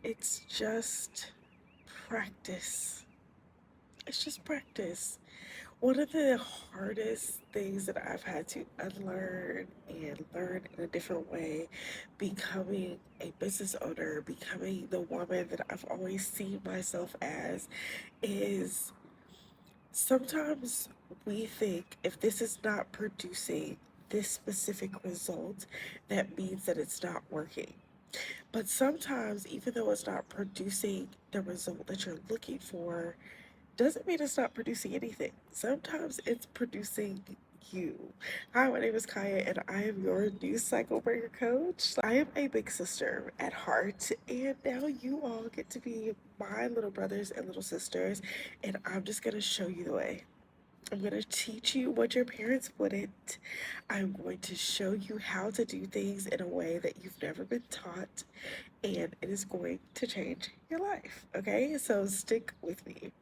It's just practice. It's just practice. One of the hardest things that I've had to unlearn and learn in a different way, becoming a business owner, becoming the woman that I've always seen myself as, is sometimes we think if this is not producing this specific result, that means that it's not working. But sometimes, even though it's not producing the result that you're looking for, doesn't mean it's not producing anything. Sometimes it's producing you. Hi, my name is Kaya, and I am your new cycle breaker coach. I am a big sister at heart, and now you all get to be my little brothers and little sisters, and I'm just going to show you the way. I'm going to teach you what your parents wouldn't. I'm going to show you how to do things in a way that you've never been taught, and it is going to change your life. Okay, so stick with me.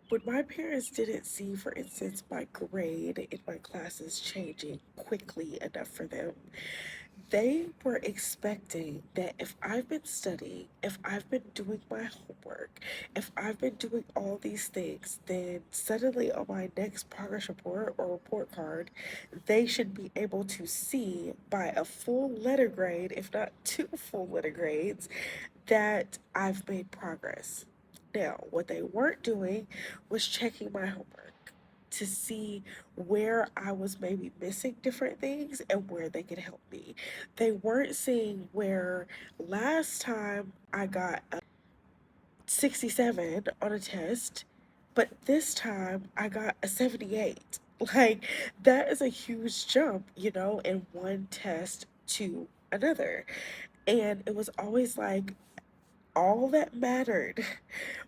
When my parents didn't see, for instance, my grade in my classes changing quickly enough for them, they were expecting that if I've been studying, if I've been doing my homework, if I've been doing all these things, then suddenly on my next progress report or report card, they should be able to see by a full letter grade, if not two full letter grades, that I've made progress. Now, what they weren't doing was checking my homework to see where I was maybe missing different things and where they could help me. They weren't seeing where last time I got a 67 on a test, but this time I got a 78. Like, that is a huge jump, in one test to another. And it was always like, all that mattered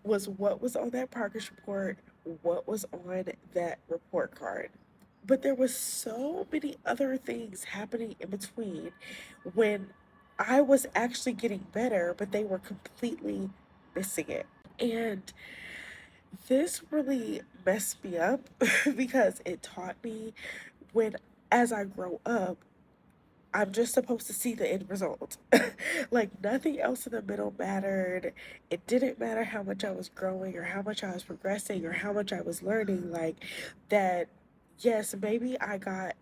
was what was on that progress report, what was on that report card. But there was so many other things happening in between when I was actually getting better, but they were completely missing it. And this really messed me up because it taught me when, as I grow up, I'm just supposed to see the end result. Like, nothing else in the middle mattered. It didn't matter how much I was growing or how much I was progressing or how much I was learning. Like, that, yes, maybe I got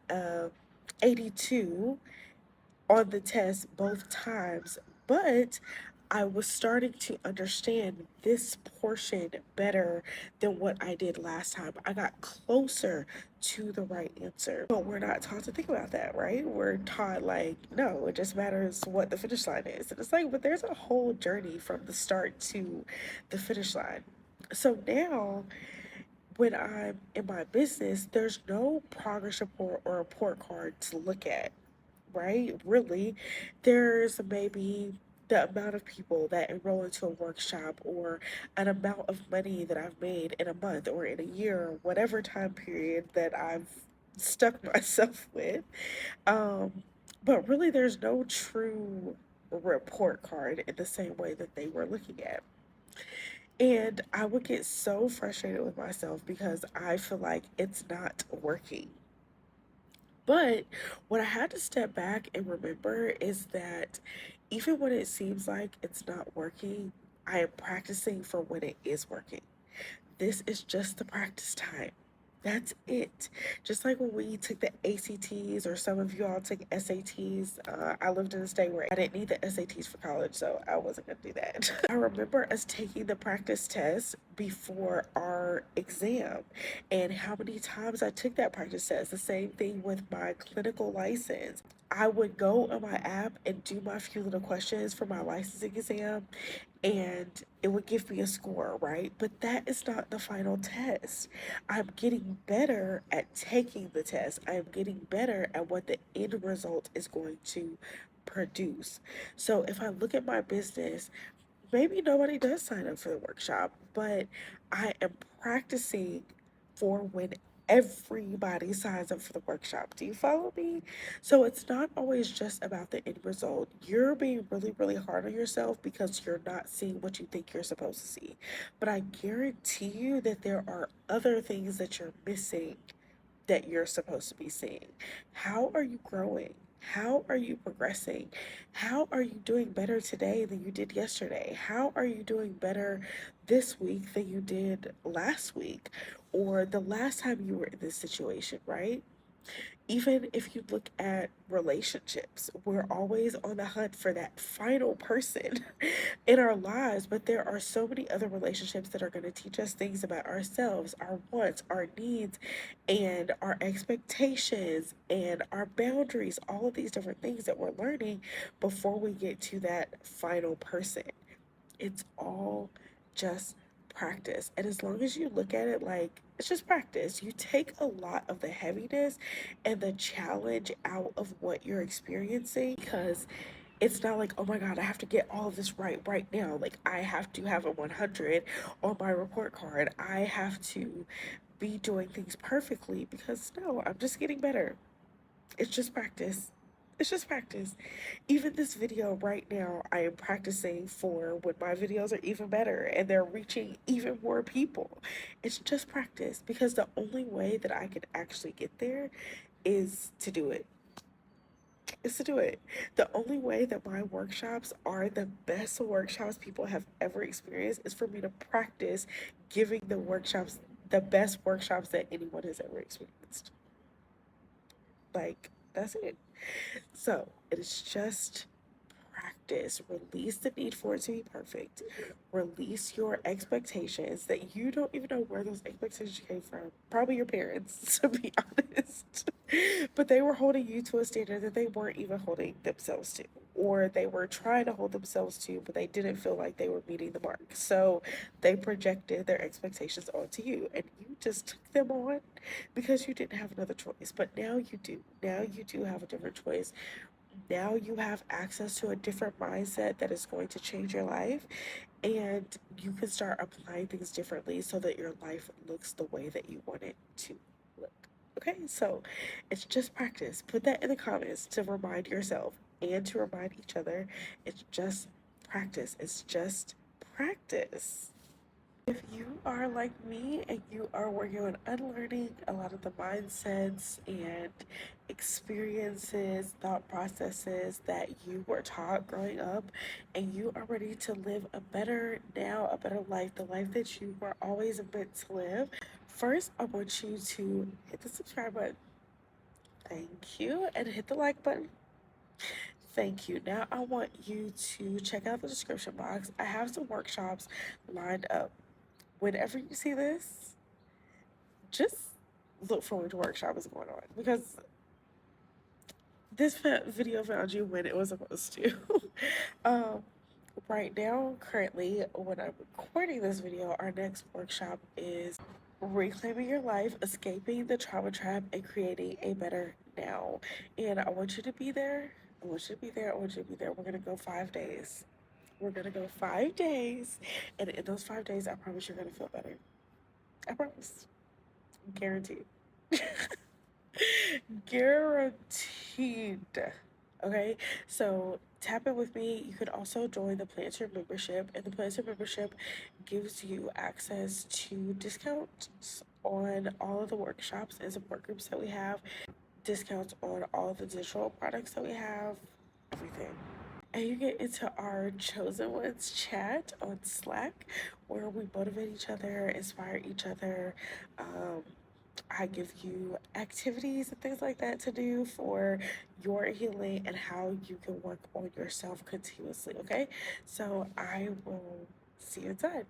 82 on the test both times, but I was starting to understand this portion better than what I did last time. I got closer to the right answer. But we're not taught to think about that, right? We're taught, like, no, it just matters what the finish line is. And it's like, but there's a whole journey from the start to the finish line. So now, when I'm in my business, there's no progress report or report card to look at, right? Really, there's maybe the amount of people that enroll into a workshop or an amount of money that I've made in a month or in a year or whatever time period that I've stuck myself with. Um, but really, there's no true report card in the same way that they were looking at. And I would get so frustrated with myself because I feel like it's not working. But what I had to step back and remember is that even when it seems like it's not working, I am practicing for when it is working. This is just the practice time. That's it. Just like when we took the ACTs, or some of you all took SATs. I lived in a state where I didn't need the SATs for college, so I wasn't going to do that. I remember us taking the practice test before our exam, and how many times I took that practice test. The same thing with my clinical license. I would go on my app and do my few little questions for my licensing exam, and it would give me a score, right? But that is not the final test. I'm getting better at taking the test. I am getting better at what the end result is going to produce. So if I look at my business, maybe nobody does sign up for the workshop, but I am practicing for when everybody signs up for the workshop. Do you follow me? So it's not always just about the end result. You're being really, really hard on yourself because you're not seeing what you think you're supposed to see. But I guarantee you that there are other things that you're missing that you're supposed to be seeing. How are you growing? How are you progressing? How are you doing better today than you did yesterday? How are you doing better this week than you did last week or the last time you were in this situation, right? Even if you look at relationships, we're always on the hunt for that final person in our lives, but there are so many other relationships that are going to teach us things about ourselves, our wants, our needs, and our expectations and our boundaries, all of these different things that we're learning before we get to that final person. It's all just practice. And as long as you look at it like it's just practice, you take a lot of the heaviness and the challenge out of what you're experiencing because it's not like, oh my God, I have to get all of this right now. Like, I have to have a 100 on my report card. I have to be doing things perfectly because no, I'm just getting better. It's just practice. It's just practice. Even this video right now, I am practicing for when my videos are even better and they're reaching even more people. It's just practice because the only way that I can actually get there is to do it. Is to do it. The only way that my workshops are the best workshops people have ever experienced is for me to practice giving the workshops, the best workshops that anyone has ever experienced. Like, that's it. So it is just practice. Release the need for it to be perfect. Release your expectations that you don't even know where those expectations came from. Probably your parents, to be honest. But they were holding you to a standard that they weren't even holding themselves to. Or they were trying to hold themselves to, but they didn't feel like they were meeting the mark. So they projected their expectations onto you, and you just took them on because you didn't have another choice. But now you do. Now you do have a different choice. Now you have access to a different mindset that is going to change your life, and you can start applying things differently so that your life looks the way that you want it to look. Okay, so it's just practice. Put that in the comments to remind yourself and to remind each other. It's just practice. It's just practice. If you are like me and you are working on unlearning a lot of the mindsets and experiences, thought processes that you were taught growing up, and you are ready to live a better now, a better life, the life that you were always meant to live, first I want you to hit the subscribe button. Thank you. And hit the like button. Thank you. Now I want you to check out the description box. I have some workshops lined up. Whenever you see this, just look for which workshop is going on because this video found you when it was supposed to. um, right now, currently, when I'm recording this video, our next workshop is reclaiming your life, escaping the trauma trap, and creating a better now. And I want you to be there. I want you to be there. I want you to be there. We're gonna go 5 days. We're gonna go 5 days, and in those 5 days, I promise you're gonna feel better. I promise. Guaranteed. Guaranteed. Okay, so tap in with me. You could also join the Planter membership, and the Planter membership gives you access to discounts on all of the workshops and support groups that we have, discounts on all the digital products that we have, everything. And you get into our Chosen Ones chat on Slack where we motivate each other, inspire each other. I give you activities and things like that to do for your healing and how you can work on yourself continuously. Okay, so I will see you inside.